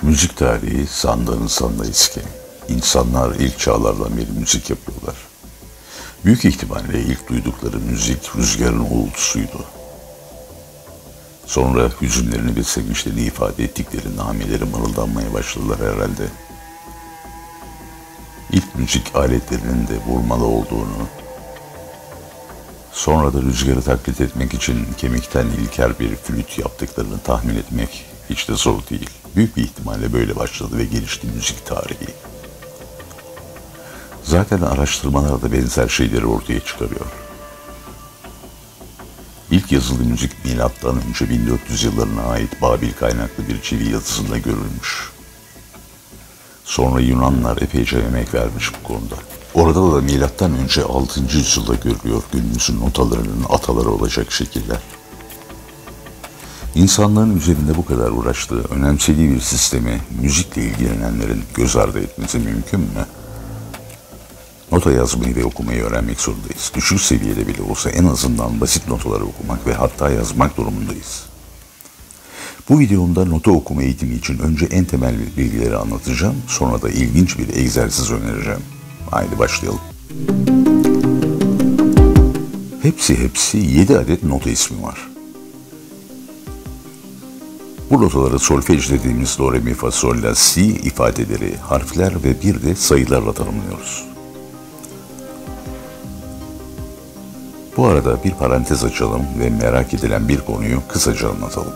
Müzik tarihi sandığın sanda eski. İnsanlar ilk çağlardan beri müzik yapıyorlar. Büyük ihtimalle ilk duydukları müzik rüzgarın uğultusuydu. Sonra hüzünlerini ve sevinçlerini ifade ettikleri nameleri mırıldanmaya başladılar herhalde. İlk müzik aletlerinin de vurmalı olduğunu, sonra da rüzgarı taklit etmek için kemikten ilkel bir flüt yaptıklarını tahmin etmek hiç de zor değil. Büyük bir ihtimalle böyle başladı ve gelişti müzik tarihi. Zaten araştırmalar da benzer şeyleri ortaya çıkarıyor. İlk yazılı müzik milattan önce 1400 yıllarına ait Babil kaynaklı bir çivi yazısında görülmüş. Sonra Yunanlar epeyce emek vermiş bu konuda. Orada da milattan önce 6. yüzyılda görülüyor günümüzün notalarının ataları olacak şekiller. İnsanların üzerinde bu kadar uğraştığı, önemsediği bir sistemi müzikle ilgilenenlerin göz ardı etmesi mümkün mü? Nota yazmayı ve okumayı öğrenmek zorundayız. Düşük seviyede bile olsa en azından basit notaları okumak ve hatta yazmak durumundayız. Bu videomda nota okuma eğitimi için önce en temel bilgileri anlatacağım, sonra da ilginç bir egzersiz önereceğim. Haydi başlayalım. Hepsi 7 adet nota ismi var. Bu notaları solfej dediğimiz do, re, mi, fa, sol, la, si ifadeleri, harfler ve bir de sayılarla tanımlıyoruz. Bu arada bir parantez açalım ve merak edilen bir konuyu kısaca anlatalım.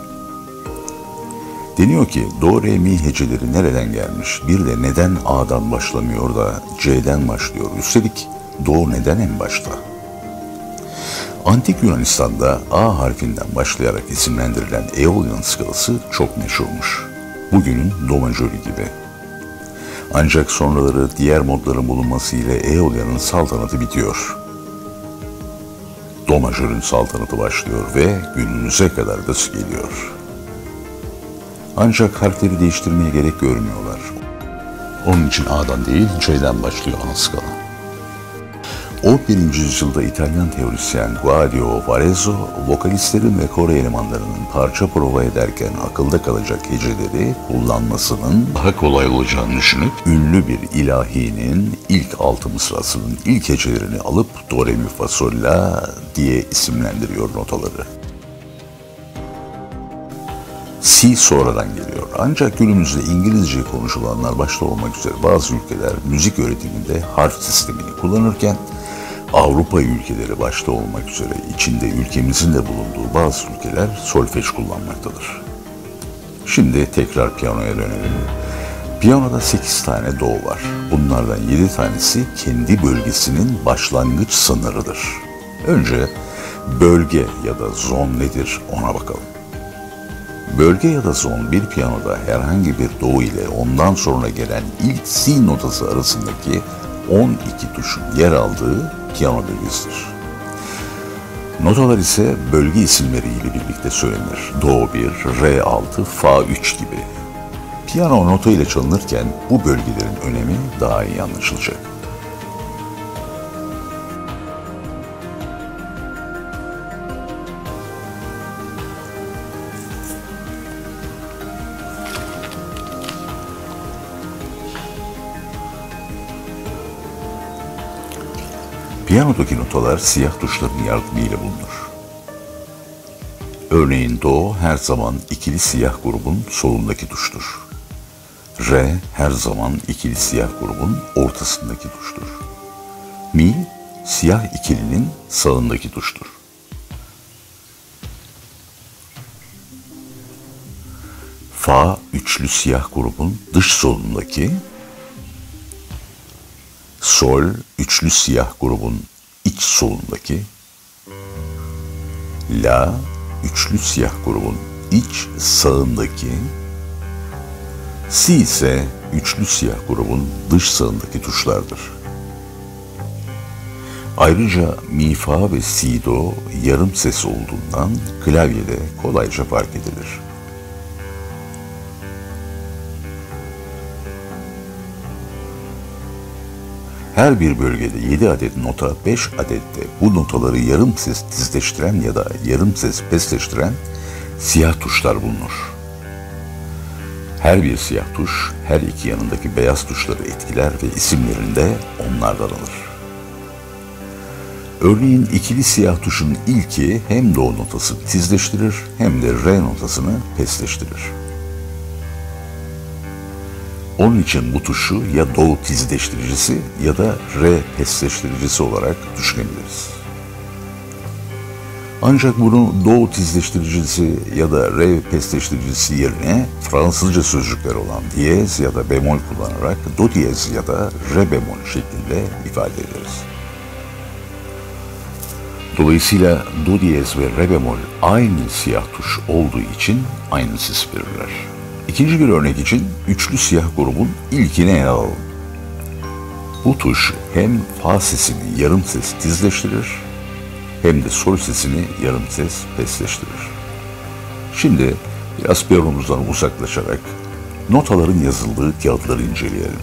Deniyor ki do, re, mi heceleri nereden gelmiş? Bir de neden A'dan başlamıyor da C'den başlıyor? Üstelik do neden en başta? Antik Yunanistan'da A harfinden başlayarak isimlendirilen Eolian skalası çok meşhurmuş. Bugünün do majörü gibi. Ancak sonraları diğer modların bulunmasıyla Eolian'ın saltanatı bitiyor. Do majörün saltanatı başlıyor ve günümüze kadar da geliyor. Ancak harfleri değiştirmeye gerek görmüyorlar. Onun için A'dan değil C'den başlıyor ana skala. 11. yüzyılda İtalyan teorisyen Guido Varezzo, vokalistlerin ve koro elemanlarının parça prova ederken akılda kalacak heceleri kullanmasının daha kolay olacağını düşünüp ünlü bir ilahinin ilk 6 mısrasının ilk hecelerini alıp do, re, mi, fa, sol, la diye isimlendiriyor notaları. Si sonradan geliyor. Ancak günümüzde İngilizce konuşulanlar başta olmak üzere bazı ülkeler müzik öğretiminde harf sistemini kullanırken Avrupa ülkeleri başta olmak üzere içinde ülkemizin de bulunduğu bazı ülkeler solfej kullanmaktadır. Şimdi tekrar piyanoya dönelim. Piyanoda 8 tane do var. Bunlardan 7 tanesi kendi bölgesinin başlangıç sınırıdır. Önce bölge ya da zon nedir ona bakalım. Bölge ya da zon bir piyanoda herhangi bir do ile ondan sonra gelen ilk si notası arasındaki 12 tuşun yer aldığı piyano bölgesidir. Notalar ise bölge isimleriyle birlikte söylenir. Do 1, re 6, fa 3 gibi. Piyano nota ile çalınırken bu bölgelerin önemi daha iyi anlaşılacak. Piyanodaki notalar siyah tuşların yardımıyla bulunur. Örneğin do her zaman ikili siyah grubun solundaki tuştur. Re her zaman ikili siyah grubun ortasındaki tuştur. Mi siyah ikilinin sağındaki tuştur. Fa üçlü siyah grubun dış solundaki, sol, üçlü siyah grubun iç solundaki, la, üçlü siyah grubun iç sağındaki, si ise üçlü siyah grubun dış sağındaki tuşlardır. Ayrıca mi, fa ve si, do yarım ses olduğundan klavyede kolayca fark edilir. Her bir bölgede 7 adet nota, 5 adet de bu notaları yarım ses tizleştiren ya da yarım ses pesleştiren siyah tuşlar bulunur. Her bir siyah tuş, her iki yanındaki beyaz tuşları etkiler ve isimlerini de onlardan alır. Örneğin ikili siyah tuşun ilki hem do notasını tizleştirir hem de re notasını pesleştirir. Onun için bu tuşu ya do tizleştiricisi ya da re pesleştiricisi olarak düşünebiliriz. Ancak bunu do tizleştiricisi ya da re pesleştiricisi yerine Fransızca sözcükler olan diyez ya da bemol kullanarak do diyez ya da re bemol şeklinde ifade ederiz. Dolayısıyla do diyez ve re bemol aynı siyah tuş olduğu için aynı ses verirler. İkinci bir örnek için üçlü siyah grubun ilkini ele alalım. Bu tuş hem fa sesini yarım ses tizleştirir hem de sol sesini yarım ses pesleştirir. Şimdi biraz piyanomuzdan uzaklaşarak notaların yazıldığı kağıtları inceleyelim.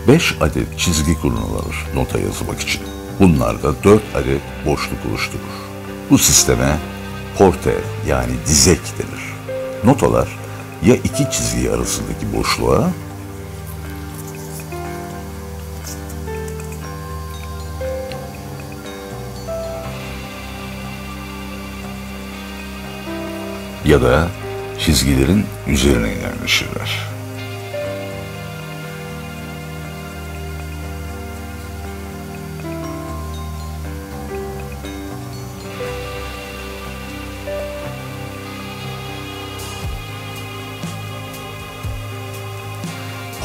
5 adet çizgi kullanılır nota yazmak için. Bunlarda 4 adet boşluk oluşturur. Bu sisteme porte yani dizek denir. Notalar ya iki çizgi arasındaki boşluğa ya da çizgilerin üzerine yerleşirler.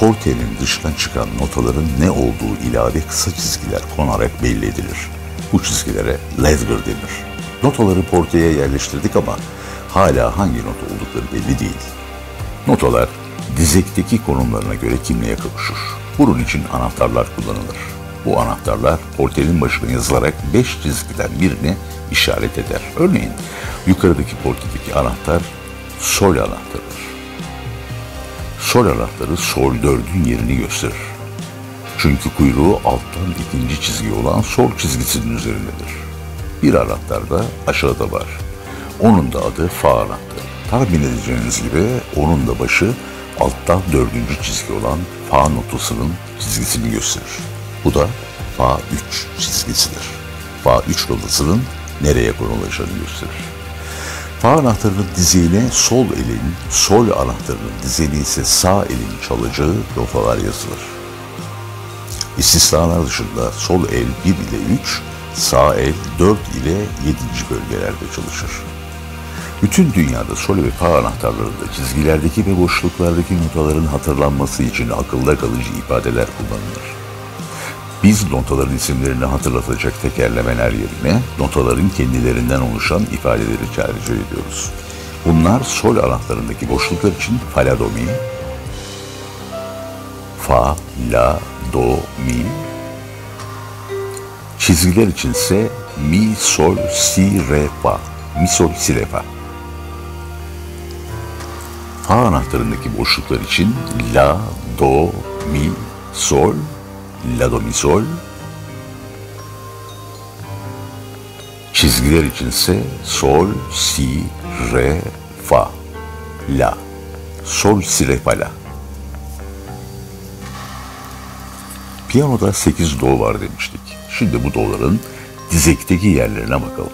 Portenin dışına çıkan notaların ne olduğu ilave kısa çizgiler konarak belli edilir. Bu çizgilere ledger denir. Notaları porteye yerleştirdik ama hala hangi nota oldukları belli değil. Notalar dizekteki konumlarına göre kimliğe kavuşur. Bunun için anahtarlar kullanılır. Bu anahtarlar portenin başına yazılarak 5 çizgiden birini işaret eder. Örneğin yukarıdaki portedeki anahtar sol anahtarıdır. Sol anahtarı sol 4'ün yerini gösterir. Çünkü kuyruğu alttan ikinci çizgi olan sol çizgisinin üzerindedir. Bir anahtar da aşağıda var. Onun da adı fa anahtarı. Tahmin edeceğiniz gibi onun da başı alttan 4. çizgi olan fa notasının çizgisini gösterir. Bu da fa 3 çizgisidir. Fa 3 notasının nereye konulacağını gösterir. Fa anahtarının dizeğine sol elin, sol anahtarının dizeğine ise sağ elin çalacağı notalar yazılır. İstisnalar dışında sol el 1 ile 3, sağ el 4 ile 7. bölgelerde çalışır. Bütün dünyada sol ve fa anahtarlarında çizgilerdeki ve boşluklardaki notaların hatırlanması için akılda kalıcı ifadeler kullanılır. Biz notaların isimlerini hatırlatacak tekerlemeler yerine notaların kendilerinden oluşan ifadeleri tercih ediyoruz. Bunlar sol anahtarındaki boşluklar için fa, la, do, mi, fa, la, do, mi, çizgiler içinse mi, sol, si, re, fa, mi, sol, si, re, fa. Fa anahtarındaki boşluklar için la, do, mi, sol, la, do, mi, sol. Çizgiler içinse sol, si, re, fa, la, sol, si, re, fa, la. Piyanoda 8 do var demiştik. Şimdi bu do'ların dizekteki yerlerine bakalım.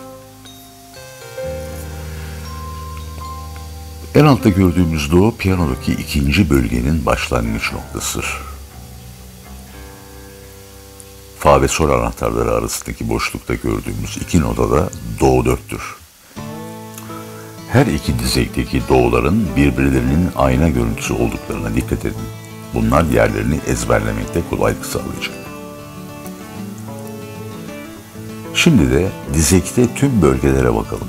En altta gördüğümüz do piyanodaki ikinci bölgenin başlangıç noktasıdır. Fa ve sol anahtarları arasındaki boşlukta gördüğümüz iki nota da do 4'tür. Her iki dizekteki do'ların birbirlerinin ayna görüntüsü olduklarına dikkat edin. Bunlar yerlerini ezberlemekte kolaylık sağlayacak. Şimdi de dizekte tüm bölgelere bakalım.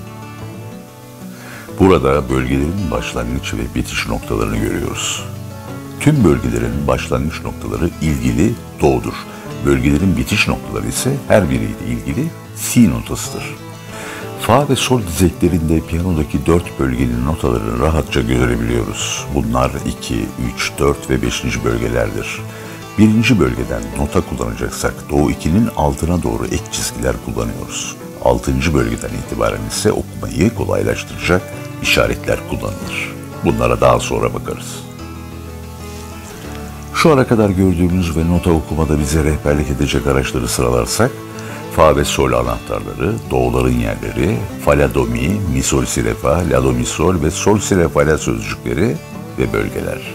Burada bölgelerin başlangıç ve bitiş noktalarını görüyoruz. Tüm bölgelerin başlangıç noktaları ilgili do'dur. Bölgelerin bitiş noktaları ise her biriyle ilgili si notasıdır. Fa ve sol dizeklerinde piyanodaki 4 bölgenin notalarını rahatça görebiliyoruz. Bunlar 2, 3, 4 ve 5. bölgelerdir. Birinci bölgeden nota kullanacaksak do 2'nin altına doğru ek çizgiler kullanıyoruz. 6. bölgeden itibaren ise okumayı kolaylaştıracak işaretler kullanılır. Bunlara daha sonra bakarız. Şu ana kadar gördüğümüz ve nota okumada bize rehberlik edecek araçları sıralarsak, fa ve sol anahtarları, do'ların yerleri, fa la do mi, mi sol si re fa, la do mi sol ve sol si re fa la sözcükleri ve bölgeler.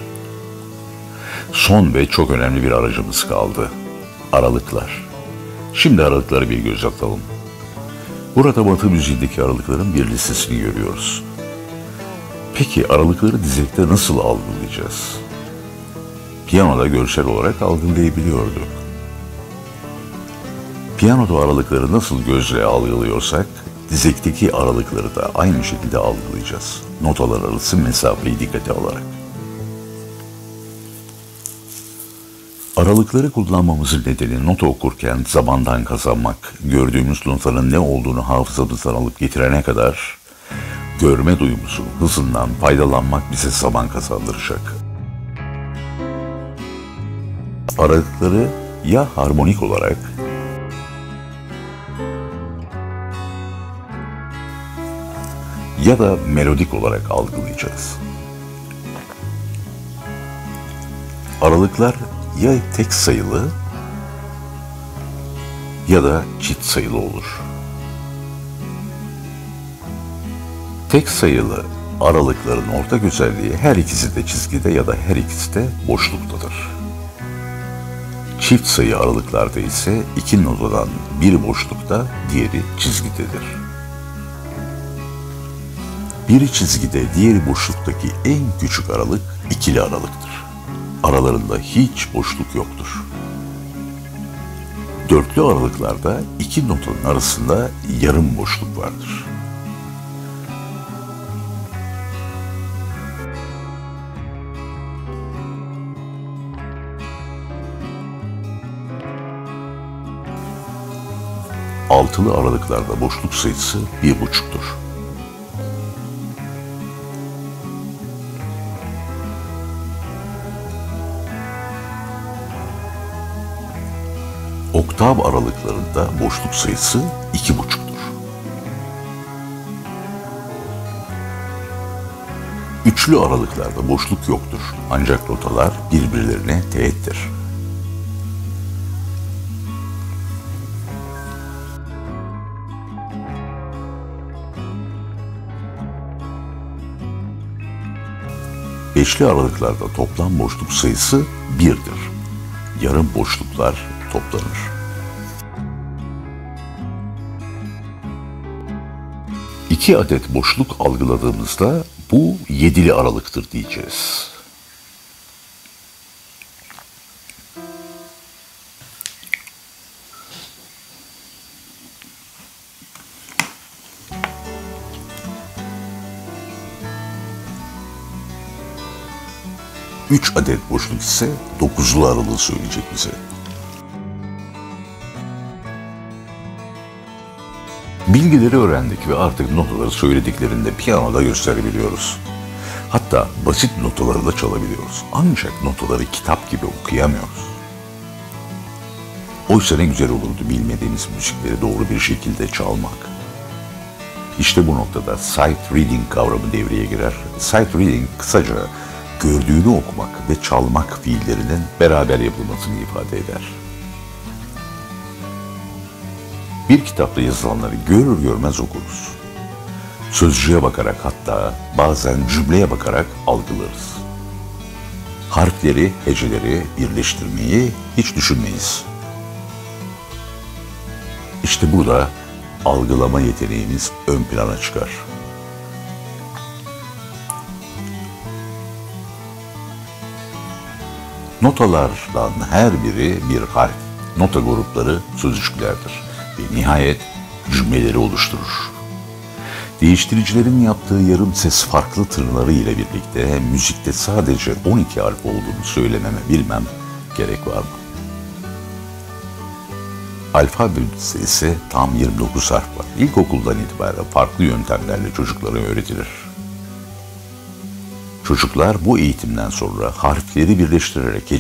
Son ve çok önemli bir aracımız kaldı. Aralıklar. Şimdi aralıkları bir göz atalım. Burada Batı müziğindeki aralıkların bir listesini görüyoruz. Peki aralıkları dizekte nasıl algılayacağız? Piyanoda görsel olarak algılayabiliyorduk. Piyanoda aralıkları nasıl gözle algılıyorsak, dizekteki aralıkları da aynı şekilde algılayacağız. Notalar arası mesafeyi dikkate alarak. Aralıkları kullanmamızın nedeni nota okurken zamandan kazanmak, gördüğümüz notanın ne olduğunu hafızamızdan alıp getirene kadar görme duyumuzu hızından faydalanmak bize zaman kazandıracak. Aralıkları ya harmonik olarak ya da melodik olarak algılayacağız. Aralıklar ya tek sayılı ya da çift sayılı olur. Tek sayılı aralıkların ortak özelliği her ikisi de çizgide ya da her ikisi de boşluktadır. Çift sayı aralıklarda ise iki notadan biri boşlukta, diğeri çizgidedir. Biri çizgide, diğeri boşluktaki en küçük aralık ikili aralıktır. Aralarında hiç boşluk yoktur. Dörtlü aralıklarda iki notanın arasında yarım boşluk vardır. Altılı aralıklarda boşluk sayısı 1,5'tur. Oktav aralıklarında boşluk sayısı 2,5'tur. Üçlü aralıklarda boşluk yoktur, ancak notalar birbirlerine teğettir. Beşli aralıklarda toplam boşluk sayısı 1'dir. Yarım boşluklar toplanır. İki adet boşluk algıladığımızda bu yedili aralıktır diyeceğiz. Üç adet boşluk ise 9'lu aralığı söyleyecek bize. Bilgileri öğrendik ve artık notaları söylediklerinde piyanoda gösterebiliyoruz. Hatta basit notaları da çalabiliyoruz. Ancak notaları kitap gibi okuyamıyoruz. Oysa ne güzel olurdu bilmediğimiz müzikleri doğru bir şekilde çalmak. İşte bu noktada sight reading kavramı devreye girer. Sight reading kısaca gördüğünü okumak ve çalmak fiillerinin beraber yapılmasını ifade eder. Bir kitapta yazılanları görür görmez okuruz. Sözcüğe bakarak, hatta bazen cümleye bakarak algılarız. Harfleri, heceleri birleştirmeyi hiç düşünmeyiz. İşte burada algılama yeteneğimiz ön plana çıkar. Notalardan her biri bir harf. Nota grupları sözcüklerdir ve nihayet cümleleri oluşturur. Değiştiricilerin yaptığı yarım ses farklı tınıları ile birlikte müzikte sadece 12 harf olduğunu söylememe bilmem gerek var mı? Alfabemizde ise tam 29 harf var. İlkokuldan itibaren farklı yöntemlerle çocuklara öğretilir. Çocuklar bu eğitimden sonra harfleri birleştirerek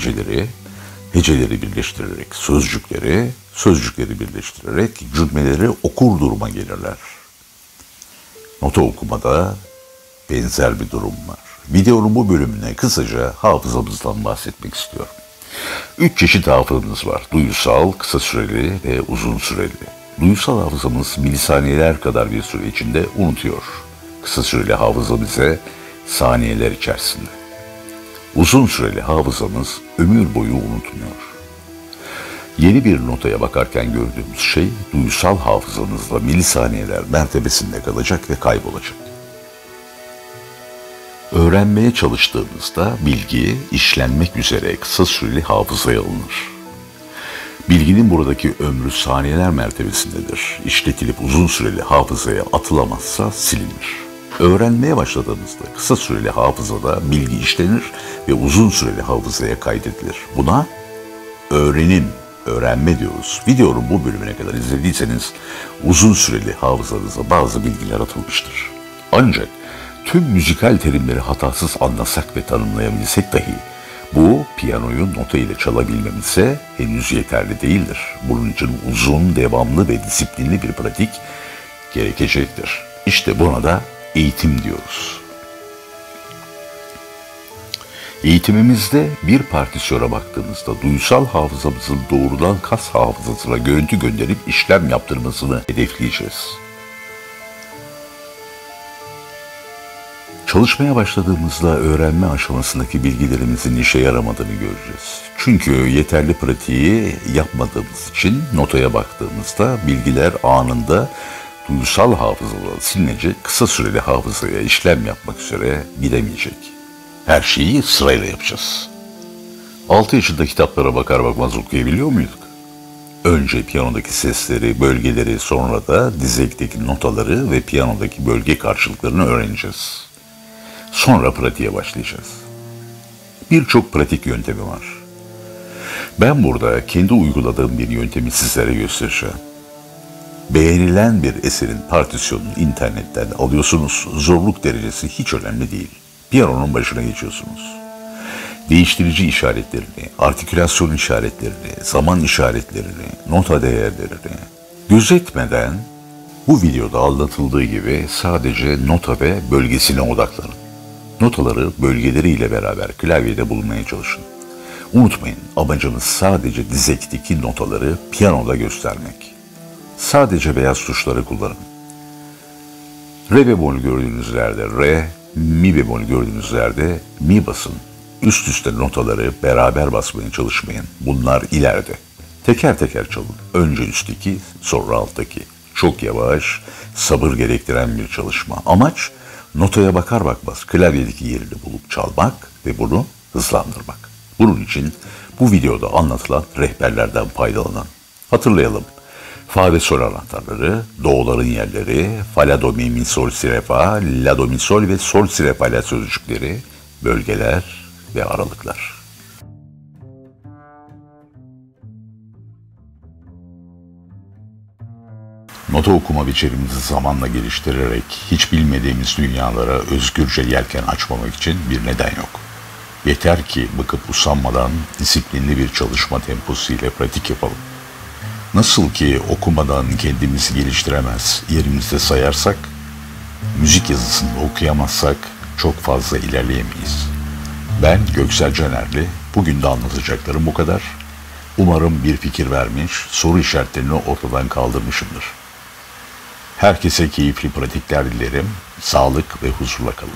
heceleri birleştirerek sözcükleri birleştirerek cümleleri okur duruma gelirler. Nota okumada benzer bir durum var. Videonun bu bölümüne kısaca hafızamızdan bahsetmek istiyorum. 3 çeşit hafızamız var. Duyusal, kısa süreli ve uzun süreli. Duyusal hafızamız milisaniyeler kadar bir süre içinde unutuyor. Kısa süreli hafızamız ise saniyeler içerisinde. Uzun süreli hafızamız ömür boyu unutmuyor. Yeni bir notaya bakarken gördüğümüz şey duyusal hafızamızda milisaniyeler mertebesinde kalacak ve kaybolacak. Öğrenmeye çalıştığımızda bilgi işlenmek üzere kısa süreli hafızaya alınır. Bilginin buradaki ömrü saniyeler mertebesindedir. İşletilip uzun süreli hafızaya atılamazsa silinir. Öğrenmeye başladığımızda kısa süreli hafızada bilgi işlenir ve uzun süreli hafızaya kaydedilir. Buna öğrenme diyoruz. Videonun bu bölümüne kadar izlediyseniz uzun süreli hafızanıza bazı bilgiler atılmıştır. Ancak tüm müzikal terimleri hatasız anlasak ve tanımlayabilsek dahi bu piyanoyu nota ile çalabilmemize henüz yeterli değildir. Bunun için uzun, devamlı ve disiplinli bir pratik gerekecektir. İşte buna da eğitim diyoruz. Eğitimimizde bir partisyona baktığımızda duysal hafızamızın doğrudan kas hafızasına görüntü gönderip işlem yaptırmasını hedefleyeceğiz. Çalışmaya başladığımızda öğrenme aşamasındaki bilgilerimizin işe yaramadığını göreceğiz. Çünkü yeterli pratiği yapmadığımız için notaya baktığımızda bilgiler anında duysal hafızada silinecek, kısa süreli hafızaya işlem yapmak üzere gidemeyecek. Her şeyi sırayla yapacağız. 6 yaşında kitaplara bakar bakmaz okuyabiliyor muyduk? Önce piyanodaki sesleri, bölgeleri, sonra da dizekteki notaları ve piyanodaki bölge karşılıklarını öğreneceğiz. Sonra pratiğe başlayacağız. Birçok pratik yöntemi var. Ben burada kendi uyguladığım bir yöntemi sizlere göstereceğim. Beğenilen bir eserin partisyonunu internetten alıyorsunuz. Zorluk derecesi hiç önemli değil. Piyanonun başına geçiyorsunuz. Değiştirici işaretlerini, artikülasyon işaretlerini, zaman işaretlerini, nota değerlerini gözetmeden bu videoda anlatıldığı gibi sadece nota ve bölgesine odaklanın. Notaları bölgeleriyle beraber klavyede bulmaya çalışın. Unutmayın, amacımız sadece dizekteki notaları piyanoda göstermek. Sadece beyaz tuşları kullanın. Re bemol gördüğünüz yerde re, mi bemol gördüğünüz yerde mi basın. Üst üste notaları beraber basmaya çalışmayın. Bunlar ileride. Teker teker çalın. Önce üstteki, sonra alttaki. Çok yavaş, sabır gerektiren bir çalışma. Amaç notaya bakar bakmaz klavyedeki yerini bulup çalmak ve bunu hızlandırmak. Bunun için bu videoda anlatılan rehberlerden faydalanın. Hatırlayalım. Fa ve sol anahtarları, do'ların yerleri, fa, la, do, mi, mi, sol, si, re, fa, la, do, mi, sol ve sol, si, re, fa, la sözcükleri, bölgeler ve aralıklar. Nota okuma beceriimizi zamanla geliştirerek hiç bilmediğimiz dünyalara özgürce yelken açmamak için bir neden yok. Yeter ki bıkıp usanmadan disiplinli bir çalışma temposu ile pratik yapalım. Nasıl ki okumadan kendimizi geliştiremez, yerimizde sayarsak, müzik yazısında okuyamazsak çok fazla ilerleyemeyiz. Ben Göksel Canerli, bugün de anlatacaklarım bu kadar. Umarım bir fikir vermiş, soru işaretlerini ortadan kaldırmışımdır. Herkese keyifli pratikler dilerim, sağlık ve huzurla kalın.